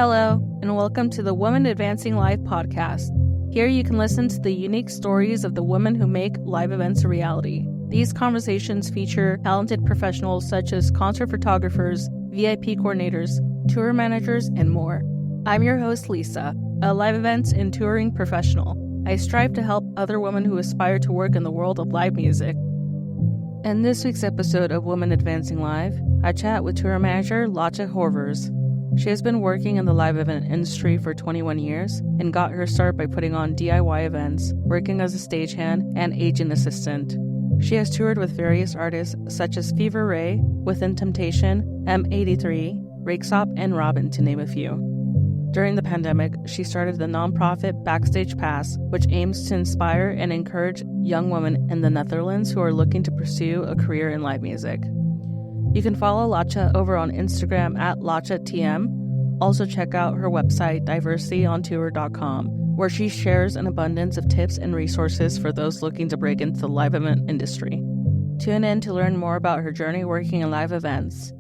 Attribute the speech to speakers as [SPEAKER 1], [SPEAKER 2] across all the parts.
[SPEAKER 1] Hello, and welcome to the Women Advancing Life podcast. Here you can listen to the unique stories of the women who make live events a reality. These conversations feature talented professionals such as concert photographers, VIP coordinators, tour managers, and more. I'm your host, Lisa, a live events and touring professional. I strive to help other women who aspire to work in the world of live music. In this week's episode of Women Advancing Live, I chat with tour manager Lotje Horvers. She has been working in the live event industry for 21 years and got her start by putting on DIY events, working as a stagehand and agent assistant. She has toured with various artists such as Fever Ray, Within Temptation, M83, Rakesop, and Robin, to name a few. During the pandemic, she started the nonprofit Backstage Pass, which aims to inspire and encourage young women in the Netherlands who are looking to pursue a career in live music. You can follow Lotje over on Instagram at LotjeTM. Also check out her website, diversityontour.com, where she shares an abundance of tips and resources for those looking to break into the live event industry. Tune in to learn more about her journey working in live events.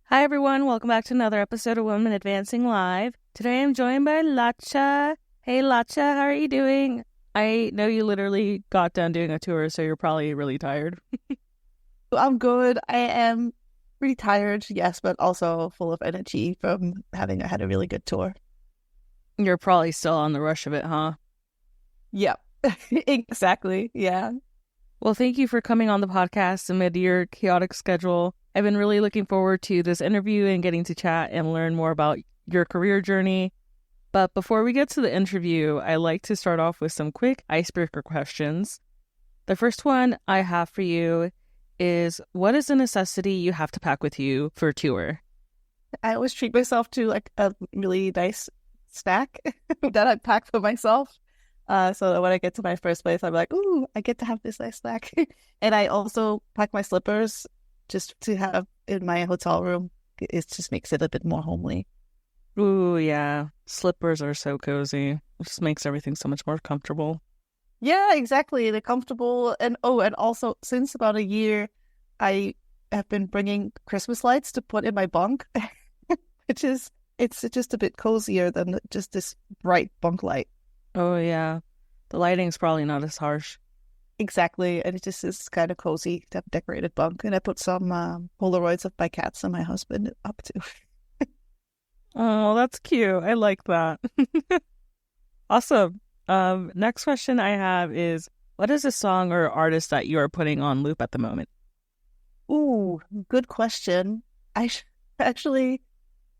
[SPEAKER 1] Hi everyone, welcome back to another episode of Women Advancing Live. Today I'm joined by Lotje. Hey Lotje, how are you doing? I know you literally got done doing a tour, so you're probably really tired.
[SPEAKER 2] I'm good. I am pretty tired, yes, but also full of energy from having had a really good tour.
[SPEAKER 1] You're probably still on the rush of it, huh?
[SPEAKER 2] Yep, exactly, yeah.
[SPEAKER 1] Well, thank you for coming on the podcast amid your chaotic schedule. I've been really looking forward to this interview and getting to chat and learn more about your career journey. But before we get to the interview, I like to start off with some quick icebreaker questions. The first one I have for you is, what is a necessity you have to pack with you for a tour?
[SPEAKER 2] I always treat myself to like a really nice snack that I pack for myself. So that when I get to my first place, I'm like, ooh, I get to have this nice snack. And I also pack my slippers just to have in my hotel room. It just makes it a bit more homely.
[SPEAKER 1] Ooh, yeah. Slippers are so cozy. It just makes everything so much more comfortable.
[SPEAKER 2] Yeah, exactly. They're comfortable. And also since about a year, I have been bringing Christmas lights to put in my bunk, which is, it's just a bit cozier than just this bright bunk light.
[SPEAKER 1] Oh, yeah. The lighting's probably not as harsh.
[SPEAKER 2] Exactly. And it just is kind of cozy to have a decorated bunk. And I put some Polaroids of my cats and my husband up too.
[SPEAKER 1] Oh, that's cute. I like that. Awesome. Next question I have is, what is a song or artist that you are putting on loop at the moment?
[SPEAKER 2] Ooh, good question. I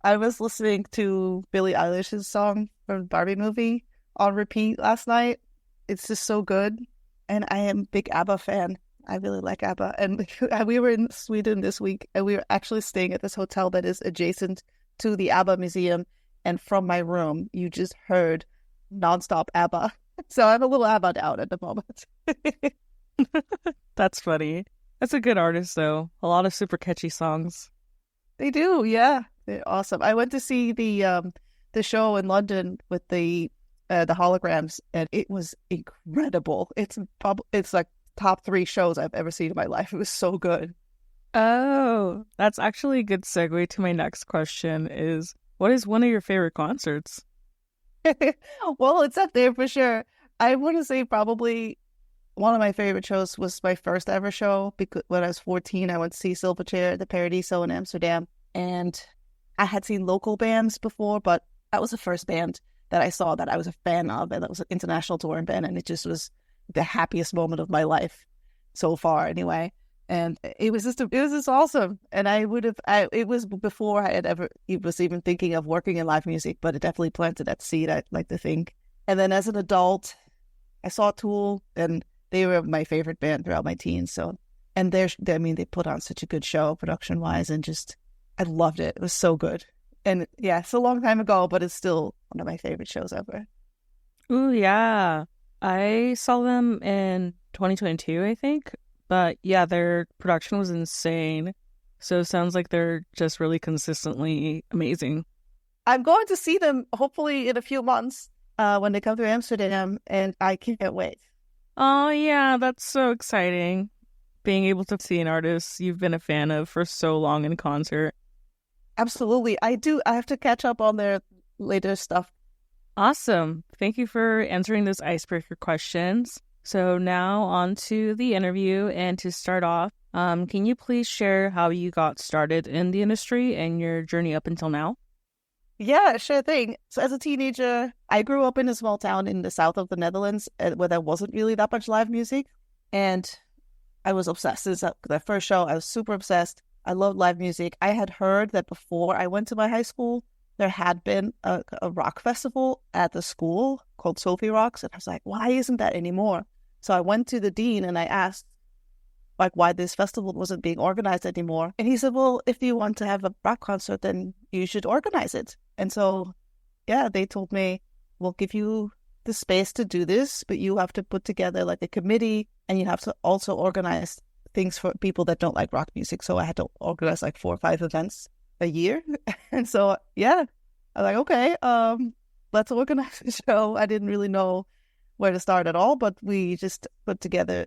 [SPEAKER 2] was listening to Billie Eilish's song from the Barbie movie on repeat last night. It's just so good. And I am a big ABBA fan. I really like ABBA. And we were in Sweden this week, and we were actually staying at this hotel that is adjacent to the ABBA museum. And from my room, you just heard nonstop ABBA. So I'm a little ABBA'd out at the moment.
[SPEAKER 1] That's funny. That's a good artist, though. A lot of super catchy songs.
[SPEAKER 2] They do, yeah. They're awesome. I went to see the show in London with the holograms, and it was incredible. It's like top 3 shows I've ever seen in my life. It was so good.
[SPEAKER 1] Oh, that's actually a good segue to my next question is, what is one of your favorite concerts?
[SPEAKER 2] Well, it's up there for sure. I want to say probably one of my favorite shows was my first ever show, because when I was 14, I went to see Silverchair at the Paradiso in Amsterdam. And I had seen local bands before, but that was the first band that I saw that I was a fan of, and that was an international touring band, and it just was the happiest moment of my life so far anyway. And it was just awesome. And it was before I had ever was even thinking of working in live music, but it definitely planted that seed, I'd like to think. And then as an adult, I saw Tool, and they were my favorite band throughout my teens. So, and they put on such a good show production wise, and just, I loved it. It was so good. And yeah, it's a long time ago, but it's still one of my favorite shows ever.
[SPEAKER 1] Ooh, yeah. I saw them in 2022, I think. But yeah, their production was insane. So it sounds like they're just really consistently amazing.
[SPEAKER 2] I'm going to see them hopefully in a few months when they come to Amsterdam, and I can't wait.
[SPEAKER 1] Oh, yeah, that's so exciting. being able to see an artist you've been a fan of for so long in concert.
[SPEAKER 2] Absolutely. I have to catch up on their later stuff.
[SPEAKER 1] Awesome. Thank you for answering those icebreaker questions. So now on to the interview. And to start off, can you please share how you got started in the industry and your journey up until now?
[SPEAKER 2] Yeah, sure thing. So as a teenager, I grew up in a small town in the south of the Netherlands where there wasn't really that much live music. And I was obsessed. Since the first show, I was super obsessed. I loved live music. I had heard that before I went to my high school, there had been a rock festival at the school called Sophie Rocks. And I was like, why isn't that anymore? So I went to the dean and I asked, like, why this festival wasn't being organized anymore. And he said, well, if you want to have a rock concert, then you should organize it. And so, yeah, they told me, we'll give you the space to do this, but you have to put together like a committee and you have to also organize things for people that don't like rock music. So I had to organize like 4 or 5 events a year. And so, yeah, I was like, okay, let's organize the show. I didn't really know where to start at all, but we just put together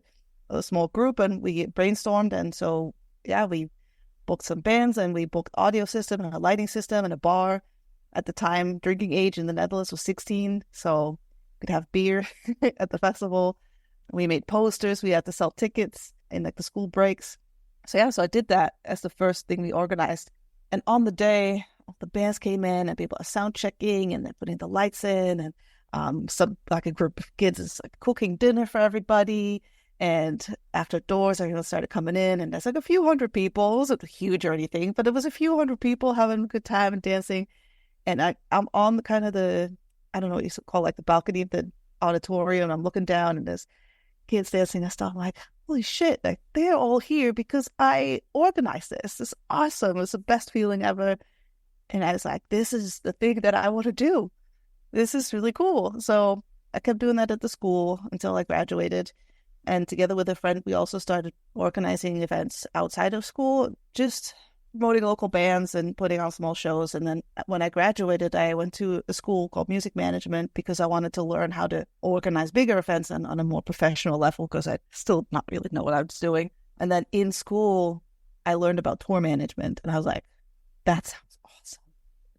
[SPEAKER 2] a small group and we brainstormed. And so, yeah, we booked some bands and we booked audio system and a lighting system and a bar. At the time, drinking age in the Netherlands was 16, so we could have beer at the festival. We made posters. We had to sell tickets in like the school breaks. So yeah, so I did that as the first thing we organized. And on the day, the bands came in and people are sound checking and they're putting the lights in and some like a group of kids is like cooking dinner for everybody. And after doors, everyone started coming in and there's like a few hundred people. It wasn't huge or anything, but it was a few hundred people having a good time and dancing. And I'm on the kind of the, I don't know what you call like the balcony of the auditorium. I'm looking down and there's kids dancing and stuff. I'm like, holy shit, like they're all here because I organized this. This is awesome. It's the best feeling ever. And I was like, this is the thing that I want to do. This is really cool. So I kept doing that at the school until I graduated. And together with a friend, we also started organizing events outside of school, just promoting local bands and putting on small shows. And then when I graduated, I went to a school called music management because I wanted to learn how to organize bigger events and on a more professional level because I still not really know what I was doing. And then in school, I learned about tour management and I was like, that sounds awesome.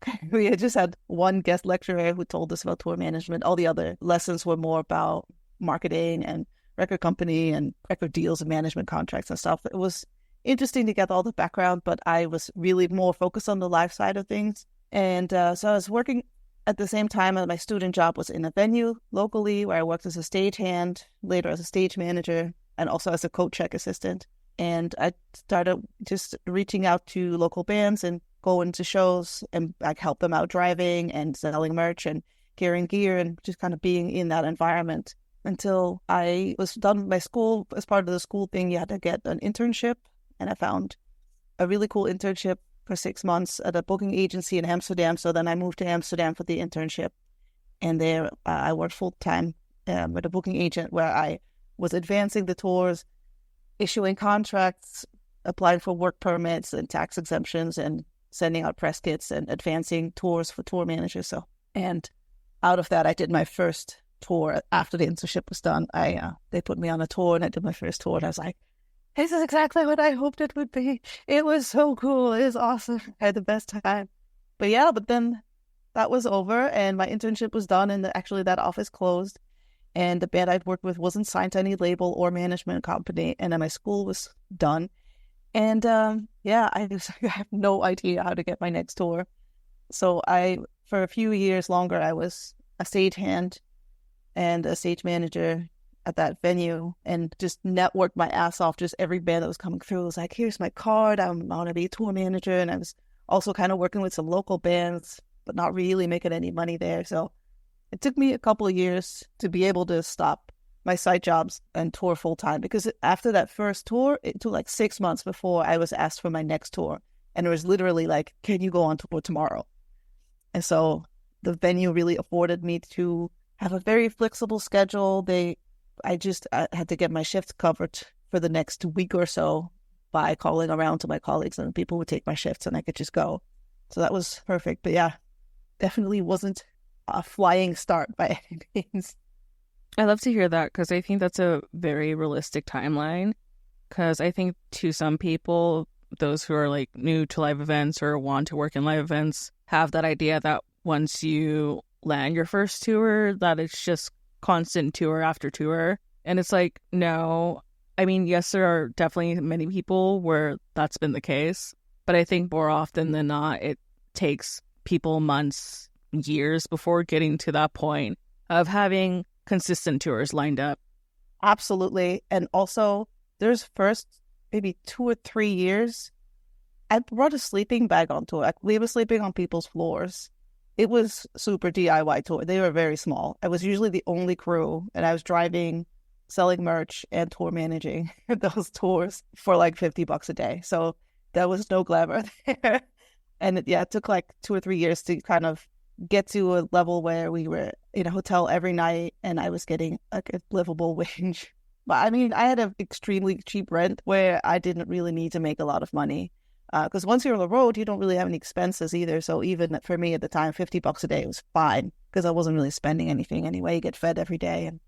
[SPEAKER 2] Okay. We had just had one guest lecturer who told us about tour management. All the other lessons were more about marketing and record company and record deals and management contracts and stuff. It was interesting to get all the background, but I was really more focused on the live side of things. And so I was working at the same time. My student job was in a venue locally where I worked as a stagehand, later as a stage manager, and also as a coat check assistant. And I started just reaching out to local bands and going to shows and like help them out driving and selling merch and carrying gear and just kind of being in that environment until I was done with my school. As part of the school thing, you had to get an internship. And I found a really cool internship for 6 months at a booking agency in Amsterdam. So then I moved to Amsterdam for the internship. And there I worked full-time with a booking agent where I was advancing the tours, issuing contracts, applying for work permits and tax exemptions and sending out press kits and advancing tours for tour managers. So, and out of that, I did my first tour after the internship was done. They put me on a tour and I did my first tour and I was like, this is exactly what I hoped it would be. It was so cool. It was awesome. I had the best time. But yeah, but then that was over and my internship was done and actually that office closed. And the band I'd worked with wasn't signed to any label or management company. And then my school was done. And yeah, I have no idea how to get my next tour. So for a few years longer, I was a stagehand and a stage manager at that venue and just networked my ass off. Just every band that was coming through was like, here's my card. I want to be a tour manager. And I was also kind of working with some local bands, but not really making any money there. So it took me a couple of years to be able to stop my side jobs and tour full time because after that first tour, it took like 6 months before I was asked for my next tour. And it was literally like, can you go on tour tomorrow? And so the venue really afforded me to have a very flexible schedule. I had to get my shifts covered for the next week or so by calling around to my colleagues and people would take my shifts and I could just go. So that was perfect. But yeah, definitely wasn't a flying start by any means.
[SPEAKER 1] I love to hear that because I think that's a very realistic timeline Because I think to some people, those who are like new to live events or want to work in live events have that idea that once you land your first tour, that it's just constant tour after tour. And it's like, no. I mean, yes, there are definitely many people where that's been the case. But I think more often than not, it takes people months, years before getting to that point of having consistent tours lined up.
[SPEAKER 2] Absolutely. And also, there's first maybe 2 or 3 years, I brought a sleeping bag on tour. We were sleeping on people's floors. It was super DIY tour. They were very small. I was usually the only crew, and I was driving, selling merch, and tour managing those tours for like $50 a day. So there was no glamour there. And it took like 2 or 3 years to kind of get to a level where we were in a hotel every night and I was getting like a livable wage. But I mean, I had an extremely cheap rent where I didn't really need to make a lot of money. Because once you're on the road, you don't really have any expenses either. So even for me at the time, $50 a day was fine because I wasn't really spending anything anyway. You get fed every day. And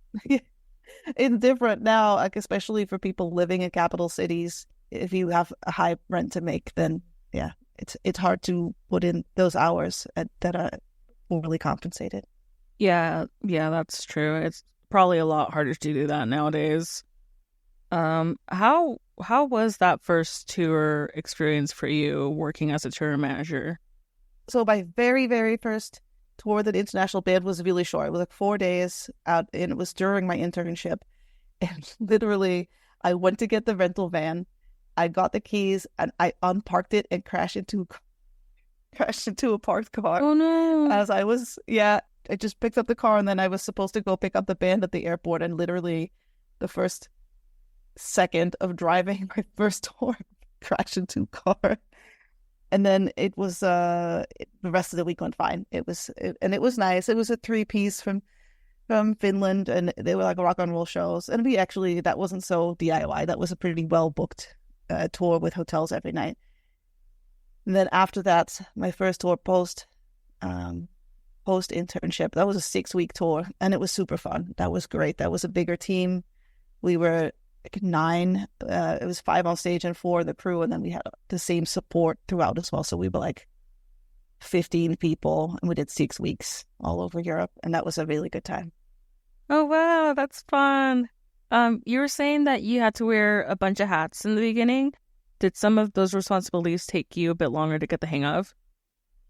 [SPEAKER 2] it's different now, like especially for people living in capital cities. If you have a high rent to make, then yeah, it's hard to put in those hours that are fully compensated.
[SPEAKER 1] Yeah, that's true. It's probably a lot harder to do that nowadays. How was that first tour experience for you working as a tour manager?
[SPEAKER 2] So my very, very first tour that international band was really short. It was like 4 days out, and it was during my internship. And literally, I went to get the rental van. I got the keys, and I unparked it and crashed into a parked car.
[SPEAKER 1] Oh no!
[SPEAKER 2] I just picked up the car, and then I was supposed to go pick up the band at the airport. And literally, the first second of driving my first tour, crashed into a car. And then it was the rest of the week went fine. It was nice. It was a 3-piece from Finland, and they were like rock and roll shows. And that wasn't so DIY. That was a pretty well booked tour with hotels every night. And then after that, my first tour post internship, that was a 6-week tour, and it was super fun. That was great. That was a bigger team. We were like 9. It was 5 on stage and 4 in the crew, and then we had the same support throughout as well. So we were like 15 people, and we did 6 weeks all over Europe, and that was a really good time.
[SPEAKER 1] Oh wow, that's fun. You were saying that you had to wear a bunch of hats in the beginning. Did some of those responsibilities take you a bit longer to get the hang of?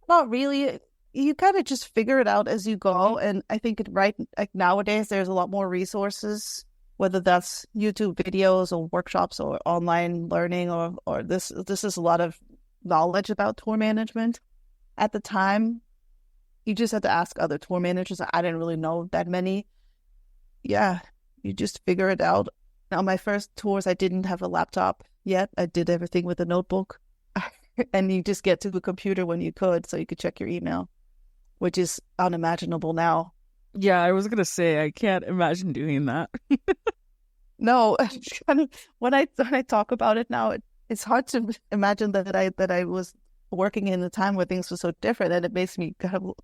[SPEAKER 2] Not really. You kind of just figure it out as you go, and I think like nowadays there's a lot more resources, whether that's YouTube videos or workshops or online learning, or this is a lot of knowledge about tour management. At the time, you just had to ask other tour managers. I didn't really know that many. Yeah, you just figure it out. On my first tours, I didn't have a laptop yet. I did everything with a notebook. And you just get to the computer when you could, so you could check your email, which is unimaginable now.
[SPEAKER 1] Yeah, I was going to say, I can't imagine doing that.
[SPEAKER 2] No, when I talk about it now, it's hard to imagine that I was working in a time where things were so different, and it makes me kind of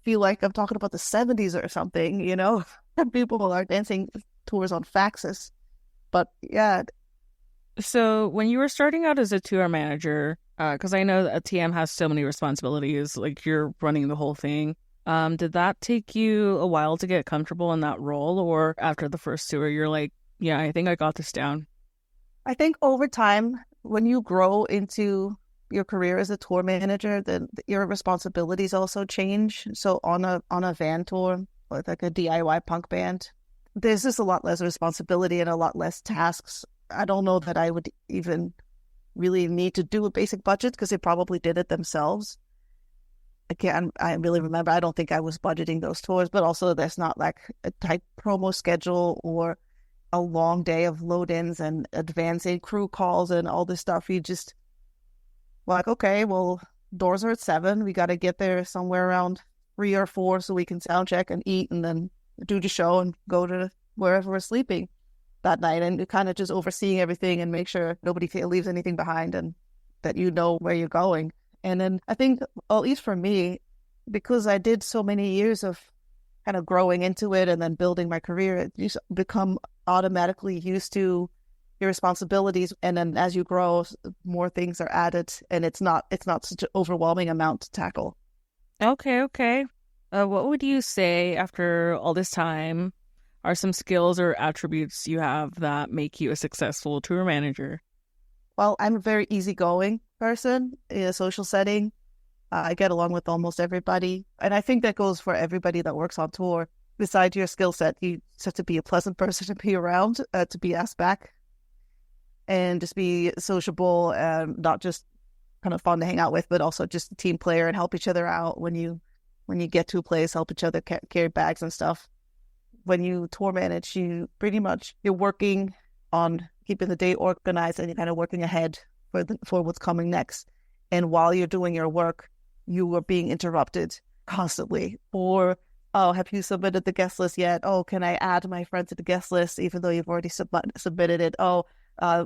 [SPEAKER 2] feel like I'm talking about the 70s or something, you know? And people are dancing tours on faxes. But yeah.
[SPEAKER 1] So when you were starting out as a tour manager, because I know that a TM has so many responsibilities, like you're running the whole thing. Did that take you a while to get comfortable in that role, or after the first tour, you're like, yeah, I think I got this down?
[SPEAKER 2] I think over time, when you grow into your career as a tour manager, then your responsibilities also change. So on a van tour, with like a DIY punk band, there's just a lot less responsibility and a lot less tasks. I don't know that I would even really need to do a basic budget because they probably did it themselves. Again, I really remember, I don't think I was budgeting those tours, but also there's not like a tight promo schedule or a long day of load-ins and advancing crew calls and all this stuff. You just like, okay, well, doors are at 7. We got to get there somewhere around 3 or 4 so we can sound check and eat and then do the show and go to wherever we're sleeping that night, and kind of just overseeing everything and make sure nobody leaves anything behind and that you know where you're going. And then I think, at least for me, because I did so many years of kind of growing into it and then building my career, you become automatically used to your responsibilities, and then as you grow, more things are added, and it's not such an overwhelming amount to tackle.
[SPEAKER 1] Okay. What would you say after all this time are some skills or attributes you have that make you a successful tour manager?
[SPEAKER 2] Well, I'm a very easygoing person in a social setting. I get along with almost everybody, and I think that goes for everybody that works on tour. Besides your skill set, you just have to be a pleasant person to be around, to be asked back, and just be sociable, and not just kind of fun to hang out with, but also just a team player and help each other out when you get to a place, help each other carry bags and stuff. When you tour manage, you're working on keeping the day organized, and you're kind of working ahead for what's coming next. And while you're doing your work, you are being interrupted constantly. Or, oh, have you submitted the guest list yet? Oh, can I add my friend to the guest list even though you've already submitted it? Oh,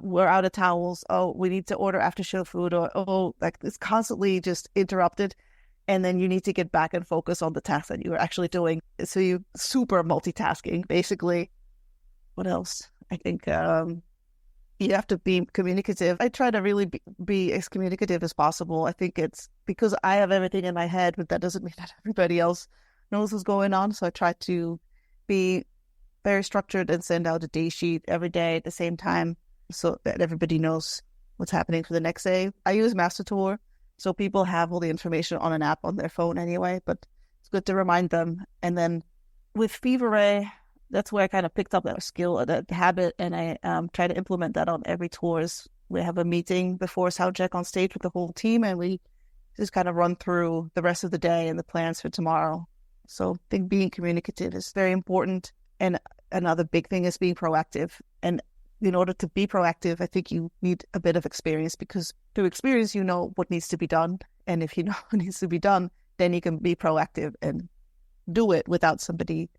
[SPEAKER 2] we're out of towels. Oh, we need to order after show food. Or, oh, like it's constantly just interrupted. And then you need to get back and focus on the task that you were actually doing. So you super multitasking, basically. What else? I think you have to be communicative. I try to really be as communicative as possible. I think it's because I have everything in my head, but that doesn't mean that everybody else knows what's going on. So I try to be very structured and send out a day sheet every day at the same time so that everybody knows what's happening for the next day. I use Master Tour, so people have all the information on an app on their phone anyway, but it's good to remind them. And then with Fever Ray, that's where I kind of picked up that skill, that habit, and I try to implement that on every tours. We have a meeting before soundcheck on stage with the whole team, and we just kind of run through the rest of the day and the plans for tomorrow. So I think being communicative is very important. And another big thing is being proactive. And in order to be proactive, I think you need a bit of experience, because through experience, you know what needs to be done. And if you know what needs to be done, then you can be proactive and do it without somebody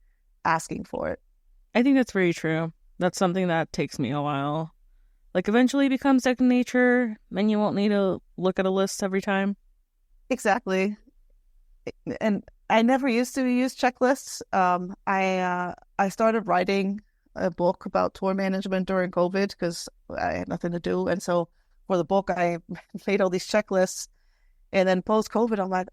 [SPEAKER 2] asking for it.
[SPEAKER 1] I think that's very true. That's something that takes me a while. Like eventually becomes second nature, then you won't need to look at a list every time.
[SPEAKER 2] Exactly. And I never used to use checklists. I started writing a book about tour management during COVID because I had nothing to do. And so for the book, I made all these checklists. And then post-COVID, I'm like,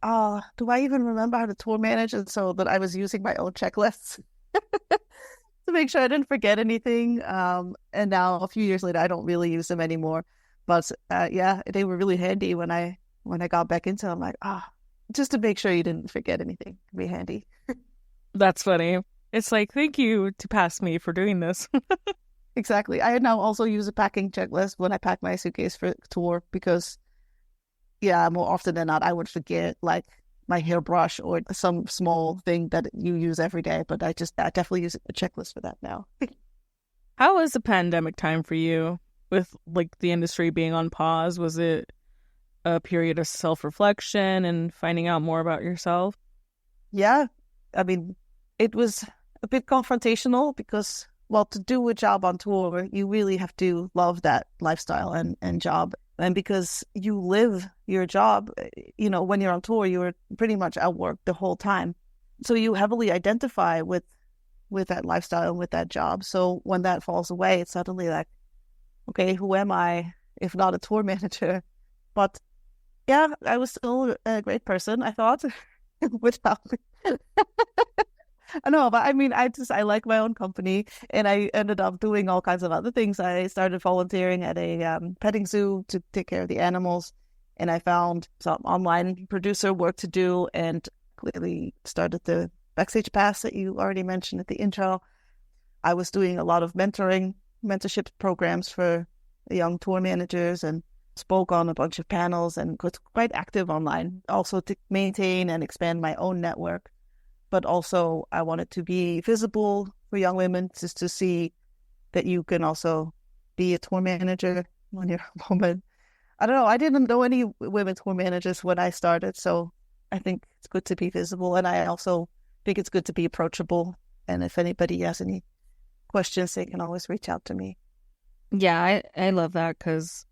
[SPEAKER 2] do I even remember how to tour manage? And so that I was using my own checklists to make sure I didn't forget anything. And now a few years later, I don't really use them anymore. But yeah, they were really handy when I got back into them. I'm like, just to make sure you didn't forget anything. It'd be handy.
[SPEAKER 1] That's funny. It's like, thank you to pass me for doing this.
[SPEAKER 2] Exactly. I now also use a packing checklist when I pack my suitcase for tour because, yeah, more often than not, I would forget like my hairbrush or some small thing that you use every day. But I definitely use a checklist for that now.
[SPEAKER 1] How was the pandemic time for you with like the industry being on pause? Was it a period of self-reflection and finding out more about yourself?
[SPEAKER 2] Yeah. I mean, it was a bit confrontational because, well, to do a job on tour, you really have to love that lifestyle and job. And because you live your job, you know, when you're on tour, you're pretty much at work the whole time. So you heavily identify with that lifestyle and with that job. So when that falls away, it's suddenly like, okay, who am I if not a tour manager? But yeah, I was still a great person, I thought, without I know, but I mean, I like my own company, and I ended up doing all kinds of other things. I started volunteering at a petting zoo to take care of the animals, and I found some online producer work to do, and clearly started the Backstage Pass that you already mentioned at the intro. I was doing a lot of mentorship programs for young tour managers, and spoke on a bunch of panels, and was quite active online, also to maintain and expand my own network. But also I wanted to be visible for young women, just to see that you can also be a tour manager when you're a woman. I don't know. I didn't know any women tour managers when I started, so I think it's good to be visible. And I also think it's good to be approachable. And if anybody has any questions, they can always reach out to me.
[SPEAKER 1] Yeah, I love that because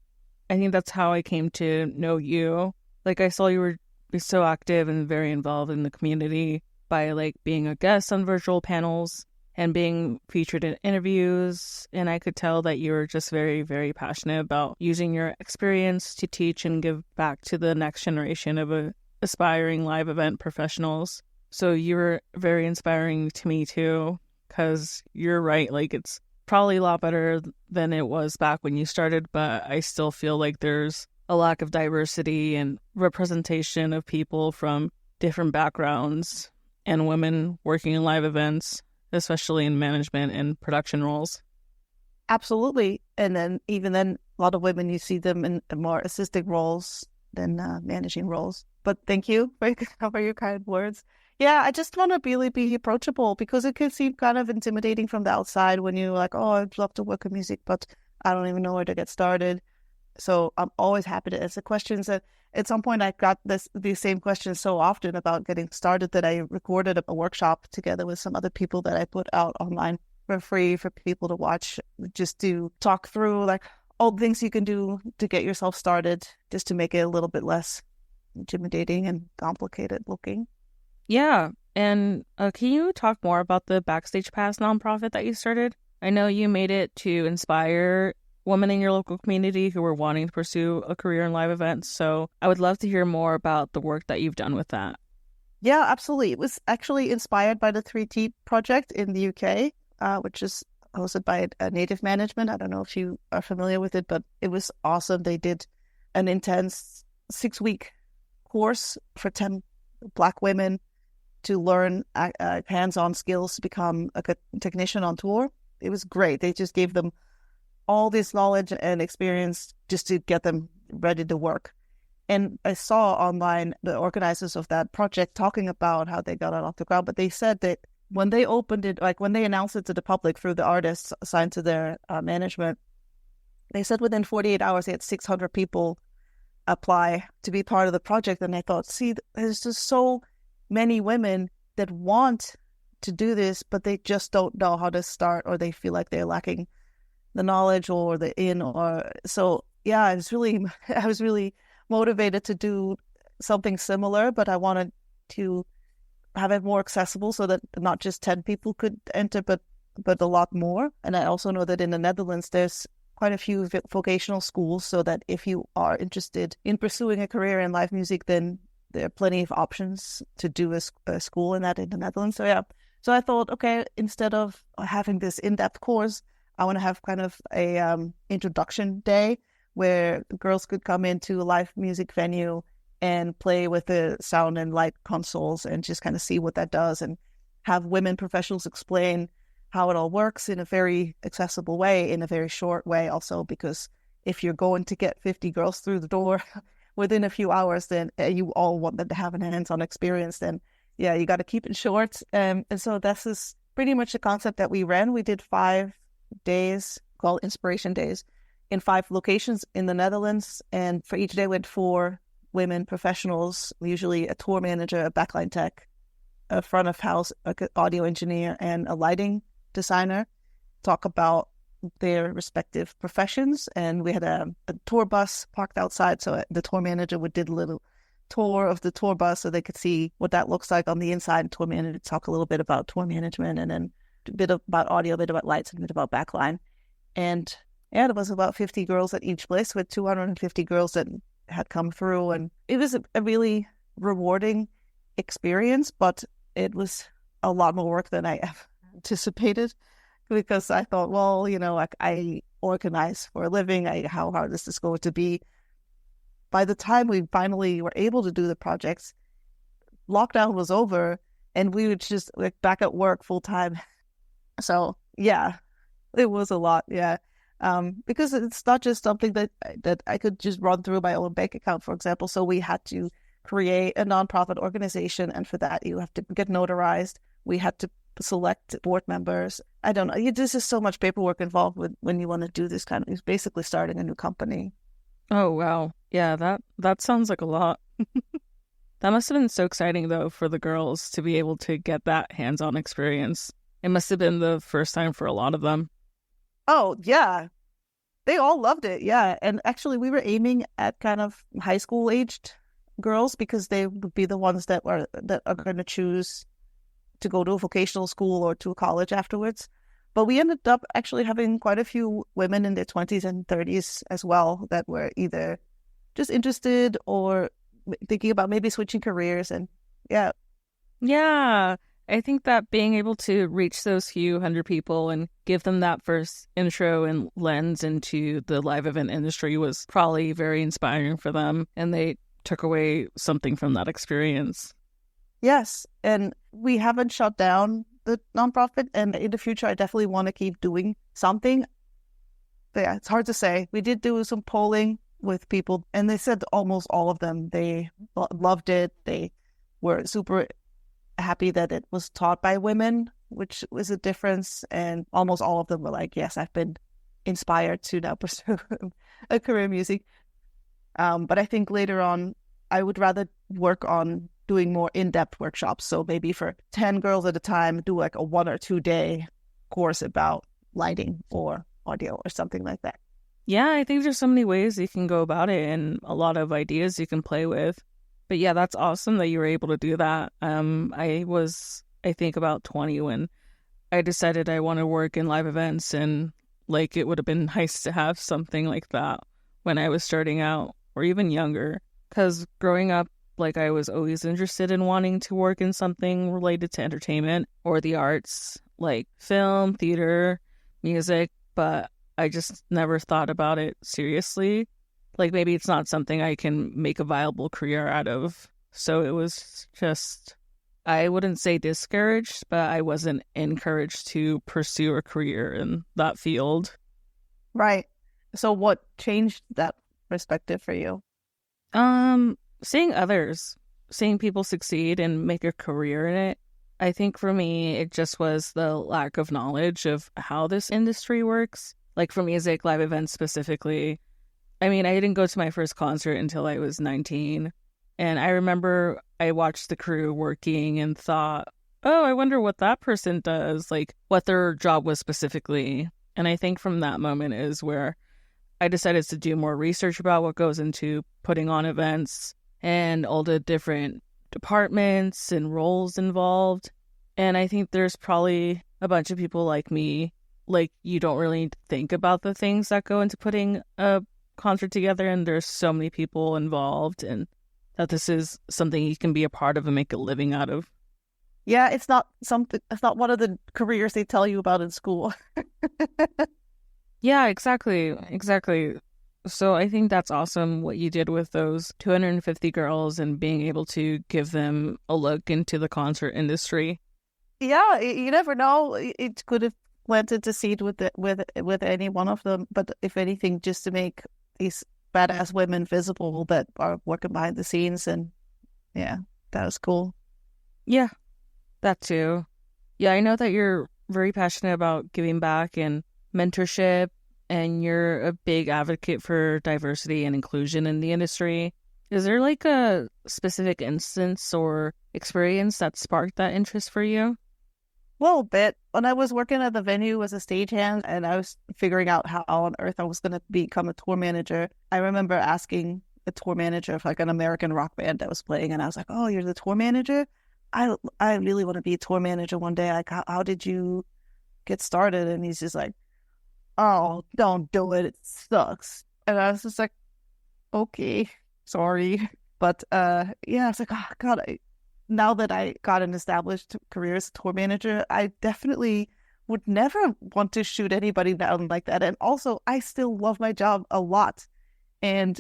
[SPEAKER 1] I think that's how I came to know you. Like I saw you were so active and very involved in the community by like being a guest on virtual panels. and being featured in interviews. And I could tell that you were just very, very passionate about using your experience to teach and give back to the next generation of aspiring live event professionals. So you were very inspiring to me too, because you're right. Like, it's probably a lot better than it was back when you started, but I still feel like there's a lack of diversity and representation of people from different backgrounds and women working in live events, especially in management and production roles.
[SPEAKER 2] Absolutely. And then even then, a lot of women, you see them in more assisting roles than managing roles. But thank you for your kind words. Yeah, I just want to really be approachable, because it can seem kind of intimidating from the outside when you're like, oh, I'd love to work in music, but I don't even know where to get started. So I'm always happy to answer questions. At some point, I got these same questions so often about getting started that I recorded a workshop together with some other people that I put out online for free for people to watch, just to talk through like all the things you can do to get yourself started, just to make it a little bit less intimidating and complicated looking.
[SPEAKER 1] Yeah. And can you talk more about the Backstage Pass nonprofit that you started? I know you made it to inspire women in your local community who were wanting to pursue a career in live events. So I would love to hear more about the work that you've done with that.
[SPEAKER 2] Yeah, absolutely. It was actually inspired by the 3T project in the UK, which is hosted by a Native Management. I don't know if you are familiar with it, but it was awesome. They did an intense 6-week course for 10 Black women to learn hands-on skills to become a technician on tour. It was great. They just gave them all this knowledge and experience just to get them ready to work. And I saw online the organizers of that project talking about how they got it off the ground, but they said that when they opened it, like when they announced it to the public through the artists assigned to their management, they said within 48 hours they had 600 people apply to be part of the project. And I thought, see, there's just so many women that want to do this, but they just don't know how to start, or they feel like they're lacking the knowledge or the so yeah, I was really motivated to do something similar, but I wanted to have it more accessible so that not just 10 people could enter, but a lot more. And I also know that in the Netherlands, there's quite a few vocational schools, so that if you are interested in pursuing a career in live music, then there are plenty of options to do a school in the Netherlands. So yeah, so I thought, okay, instead of having this in-depth course, I want to have kind of a introduction day where girls could come into a live music venue and play with the sound and light consoles and just kind of see what that does, and have women professionals explain how it all works in a very accessible way, in a very short way also, because if you're going to get 50 girls through the door within a few hours, then you all want them to have an hands-on experience, then yeah, you got to keep it short. And so this is pretty much the concept that we ran. We did 5 days called Inspiration Days in 5 locations in the Netherlands. And for each day, we had 4 women professionals, usually a tour manager, a backline tech, a front of house, audio engineer, and a lighting designer, talk about their respective professions. And we had a tour bus parked outside. So the tour manager did a little tour of the tour bus so they could see what that looks like on the inside. Tour manager talk a little bit about tour management, and then a bit about audio, a bit about lights, and a bit about backline. And yeah, there was about 50 girls at each place, with 250 girls that had come through. And it was a really rewarding experience, but it was a lot more work than I anticipated, because I thought, well, you know, like I organize for a living. How hard is this going to be? By the time we finally were able to do the projects, lockdown was over and we were just like back at work full time. So yeah, it was a lot. Yeah. Because it's not just something that I could just run through my own bank account, for example. So we had to create a nonprofit organization. And for that, you have to get notarized. We had to select board members. I don't know. There's just so much paperwork involved when you want to do this kind of, it's basically starting a new company.
[SPEAKER 1] Oh, wow. Yeah, that sounds like a lot. That must have been so exciting, though, for the girls to be able to get that hands-on experience. It must have been the first time for a lot of them.
[SPEAKER 2] Oh, yeah. They all loved it, yeah. And actually, we were aiming at kind of high school-aged girls, because they would be the ones that are going to choose to go to a vocational school or to a college afterwards. But we ended up actually having quite a few women in their 20s and 30s as well that were either just interested or thinking about maybe switching careers. And yeah.
[SPEAKER 1] Yeah. I think that being able to reach those few hundred people and give them that first intro and lens into the live event industry was probably very inspiring for them. And they took away something from that experience.
[SPEAKER 2] Yes. And we haven't shut down the nonprofit. And in the future, I definitely want to keep doing something. But yeah, it's hard to say. We did do some polling with people, and they said almost all of them, they loved it. They were super happy that it was taught by women, which was a difference. And almost all of them were like, yes, I've been inspired to now pursue a career in music. But I think later on, I would rather work on doing more in-depth workshops. So maybe for 10 girls at a time, do like a 1 or 2 day course about lighting or audio or something like that.
[SPEAKER 1] Yeah, I think there's so many ways you can go about it and a lot of ideas you can play with. But yeah, that's awesome that you were able to do that. I think about 20 when I decided I want to work in live events, and like it would have been nice to have something like that when I was starting out or even younger. Because growing up, like I was always interested in wanting to work in something related to entertainment or the arts, like film, theater, music, but I just never thought about it seriously. Like maybe it's not something I can make a viable career out of. So it was just, I wouldn't say discouraged, but I wasn't encouraged to pursue a career in that field.
[SPEAKER 2] Right. So what changed that perspective for you?
[SPEAKER 1] Seeing others, seeing people succeed and make a career in it. I think for me, it just was the lack of knowledge of how this industry works. Like for music, live events specifically. I mean, I didn't go to my first concert until I was 19. And I remember I watched the crew working and thought, oh, I wonder what that person does, like what their job was specifically. And I think from that moment is where I decided to do more research about what goes into putting on events and all the different departments and roles involved. And I think there's probably a bunch of people like me, like you don't really think about the things that go into putting a concert together, and there's so many people involved, and that this is something you can be a part of and make a living out of.
[SPEAKER 2] Yeah, it's not one of the careers they tell you about in school.
[SPEAKER 1] Yeah, exactly. So I think that's awesome what you did with those 250 girls and being able to give them a look into the concert industry.
[SPEAKER 2] Yeah, you never know. It could have planted a seed with any one of them, but if anything, just to make these badass women visible that are working behind the scenes. And yeah, that was cool.
[SPEAKER 1] Yeah, that too. Yeah, I know that you're very passionate about giving back and mentorship, and you're a big advocate for diversity and inclusion in the industry. Is there like a specific instance or experience that sparked that interest for you?
[SPEAKER 2] Well, a bit. When I was working at the venue as a stagehand and I was figuring out how on earth I was going to become a tour manager, I remember asking the tour manager of like an American rock band that was playing, and I was like, "Oh, you're the tour manager? I really want to be a tour manager one day. Like, how did you get started?" And he's just like, "Oh, don't do it. It sucks." And I was just like, "Okay, sorry." But yeah, I was like, "Oh God." Now that I got an established career as a tour manager, I definitely would never want to shoot anybody down like that. And also, I still love my job a lot. And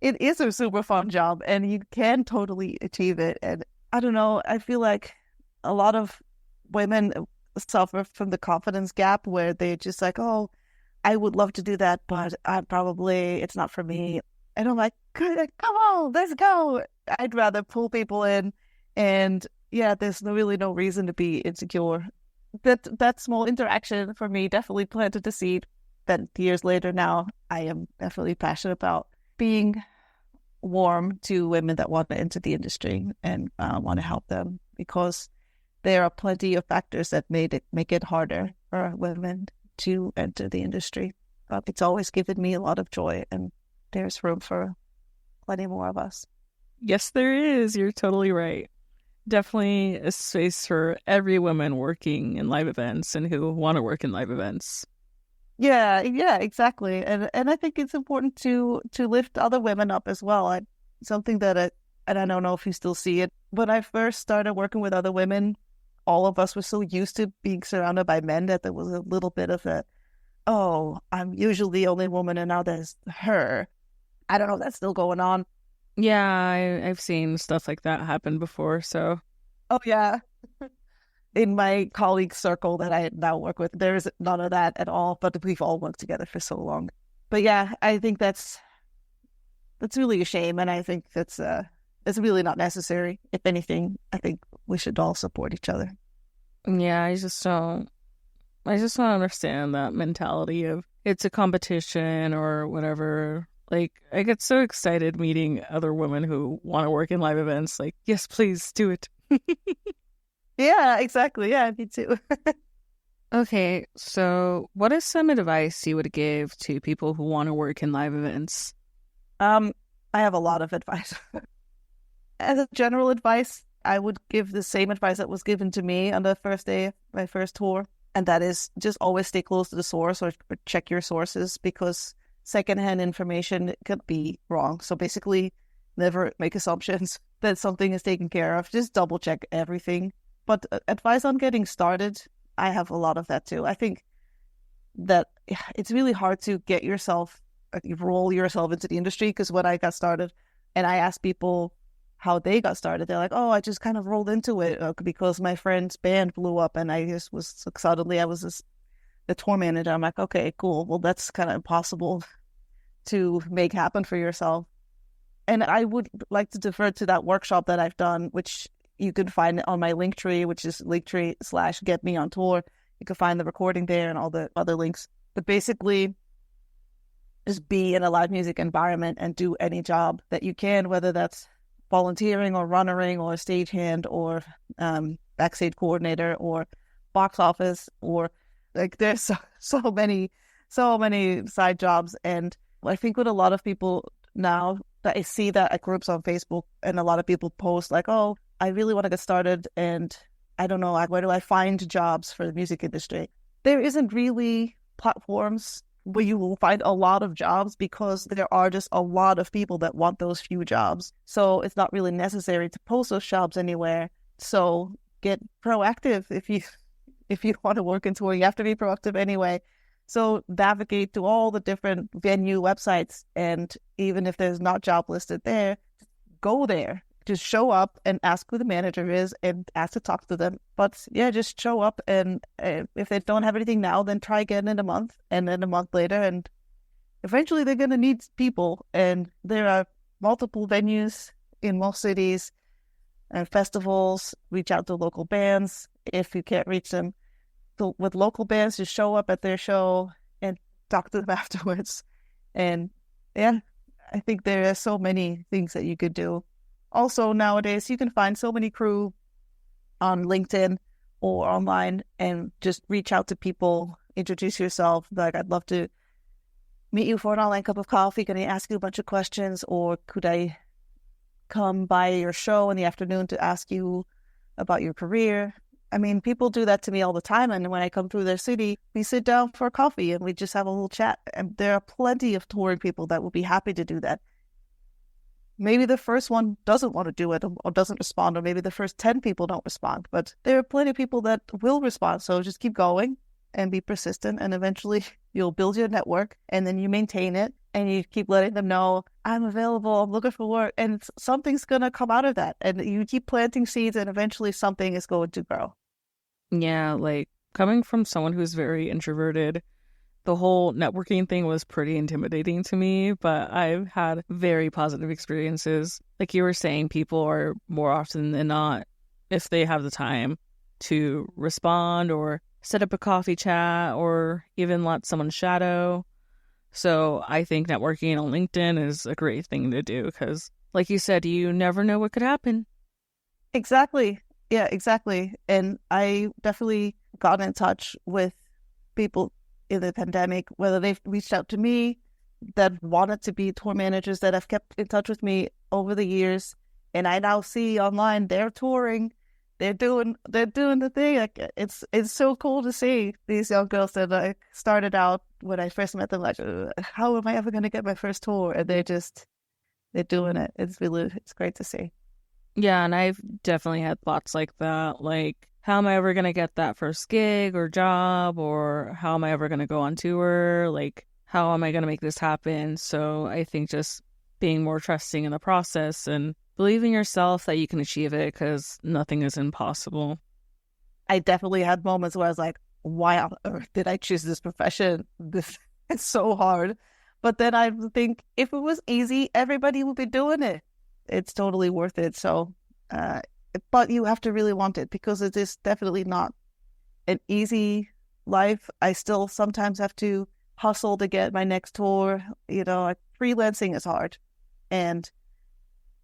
[SPEAKER 2] it is a super fun job, and you can totally achieve it. And I don't know, I feel like a lot of women suffer from the confidence gap where they're just like, oh, I would love to do that, but it's not for me. And I'm like, come on, let's go. I'd rather pull people in, and yeah, there's really no reason to be insecure. That small interaction for me definitely planted the seed that years later now I am definitely passionate about being warm to women that want to enter the industry and want to help them, because there are plenty of factors that make it harder for women to enter the industry. But it's always given me a lot of joy, and there's room for plenty more of us.
[SPEAKER 1] Yes, there is. You're totally right. definitely a space for every woman working in live events and who want to work in live events.
[SPEAKER 2] Yeah, exactly. And I think it's important to lift other women up as well. Something that and I don't know if you still see it. When I first started working with other women, all of us were so used to being surrounded by men that there was a little bit of oh, I'm usually the only woman and now there's her. I don't know if that's still going on.
[SPEAKER 1] Yeah, I've seen stuff like that happen before, so.
[SPEAKER 2] Oh, yeah. In my colleague circle that I now work with, there is none of that at all, but we've all worked together for so long. But yeah, I think that's really a shame, and I think it's really not necessary. If anything, I think we should all support each other.
[SPEAKER 1] Yeah, I just don't understand that mentality of it's a competition or whatever. Like, I get so excited meeting other women who want to work in live events. Like, yes, please do it.
[SPEAKER 2] Yeah, exactly. Yeah, me too.
[SPEAKER 1] Okay, so what is some advice you would give to people who want to work in live events?
[SPEAKER 2] I have a lot of advice. As a general advice, I would give the same advice that was given to me on the first day of my first tour. And that is just always stay close to the source or check your sources, because secondhand information could be wrong. So basically, never make assumptions that something is taken care of. Just double check everything. But advice on getting started, I have a lot of that too. I think that it's really hard to get yourself, roll yourself into the industry, because when I got started and I asked people how they got started, they're like, oh, I just kind of rolled into it because my friend's band blew up and I just was suddenly I was the tour manager. I'm like, okay, cool. Well, that's kind of impossible to make happen for yourself. And I would like to defer to that workshop that I've done, which you can find on my Linktree, which is Linktree/GetMeOnTour. You can find the recording there and all the other links. But basically, just be in a live music environment and do any job that you can, whether that's volunteering or runnering or stagehand or backstage coordinator or box office, or like there's so many side jobs. And I think with a lot of people now that I see that at groups on Facebook, and a lot of people post like, oh, I really want to get started and I don't know, like, where do I find jobs for the music industry? There isn't really platforms where you will find a lot of jobs, because there are just a lot of people that want those few jobs. So it's not really necessary to post those jobs anywhere. So get proactive. If you want to work in touring, you have to be proactive anyway. So navigate to all the different venue websites, and even if there's not job listed there, go there. Just show up and ask who the manager is and ask to talk to them. But yeah, just show up, and if they don't have anything now, then try again in a month, and then a month later, and eventually they're going to need people. And there are multiple venues in most cities and festivals. Reach out to local bands if you can't reach them. So with local bands, just show up at their show and talk to them afterwards. And yeah, I think there are so many things that you could do. Also, nowadays, you can find so many crew on LinkedIn or online, and just reach out to people, introduce yourself. Like, I'd love to meet you for an online cup of coffee. Can I ask you a bunch of questions? Or could I come by your show in the afternoon to ask you about your career? I mean, people do that to me all the time. And when I come through their city, we sit down for coffee and we just have a little chat. And there are plenty of touring people that will be happy to do that. Maybe the first one doesn't want to do it or doesn't respond, or maybe the first 10 people don't respond, but there are plenty of people that will respond. So just keep going and be persistent, and eventually you'll build your network, and then you maintain it, and you keep letting them know, I'm available, I'm looking for work, and something's going to come out of that. And you keep planting seeds, and eventually something is going to grow.
[SPEAKER 1] Yeah, like, coming from someone who's very introverted, the whole networking thing was pretty intimidating to me, but I've had very positive experiences. Like you were saying, people are more often than not, if they have the time, to respond or set up a coffee chat or even let someone shadow. So I think networking on LinkedIn is a great thing to do because, like you said, you never know what could happen.
[SPEAKER 2] Exactly. Yeah, exactly. And I definitely got in touch with people in the pandemic, whether they've reached out to me that wanted to be tour managers that have kept in touch with me over the years. And I now see online they're touring they're doing the thing. Like it's so cool to see these young girls that like started out when I first met them like, how am I ever going to get my first tour? And they're doing it. It's great to see.
[SPEAKER 1] Yeah, and I've definitely had thoughts like that. Like, how am I ever going to get that first gig or job? Or how am I ever going to go on tour? Like, how am I going to make this happen? So I think just being more trusting in the process and believe in yourself that you can achieve it, because nothing is impossible.
[SPEAKER 2] I definitely had moments where I was like, why on earth did I choose this profession? This it's so hard. But then I think if it was easy, everybody would be doing it. It's totally worth it. So, but you have to really want it, because it is definitely not an easy life. I still sometimes have to hustle to get my next tour. Like freelancing is hard, and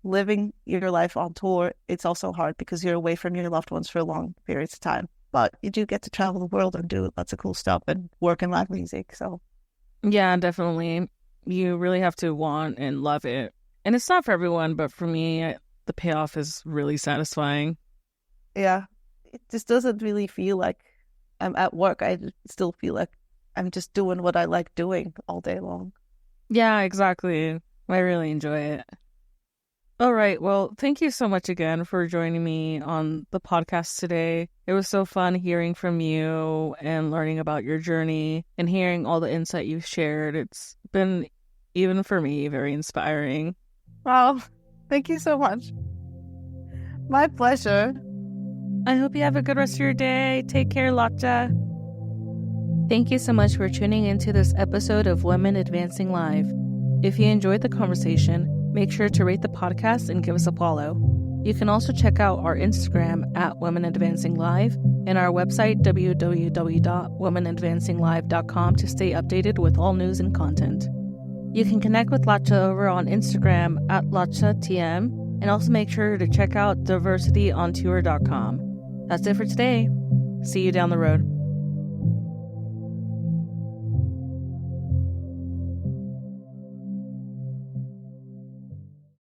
[SPEAKER 2] living your life on tour, it's also hard because you're away from your loved ones for long periods of time. But you do get to travel the world and do lots of cool stuff and work in live music. So
[SPEAKER 1] Yeah, definitely. You really have to want and love it. And it's not for everyone, but for me, the payoff is really satisfying.
[SPEAKER 2] yeah, it just doesn't really feel like I'm at work. I still feel like I'm just doing what I like doing all day long.
[SPEAKER 1] Yeah, exactly. I really enjoy it. All right. Well, thank you so much again for joining me on the podcast today. It was so fun hearing from you and learning about your journey and hearing all the insight you've shared. It's been, even for me, very inspiring.
[SPEAKER 2] Wow, thank you so much. My pleasure.
[SPEAKER 1] I hope you have a good rest of your day. Take care, Lotje. Thank you so much for tuning into this episode of Women Advancing Live. If you enjoyed the conversation, make sure to rate the podcast and give us a follow. You can also check out our Instagram at Women Advancing Live and our website www.womenadvancinglive.com to stay updated with all news and content. You can connect with Lotje over on Instagram at LotjeTM, and also make sure to check out diversityontour.com. That's it for today. See you down the road.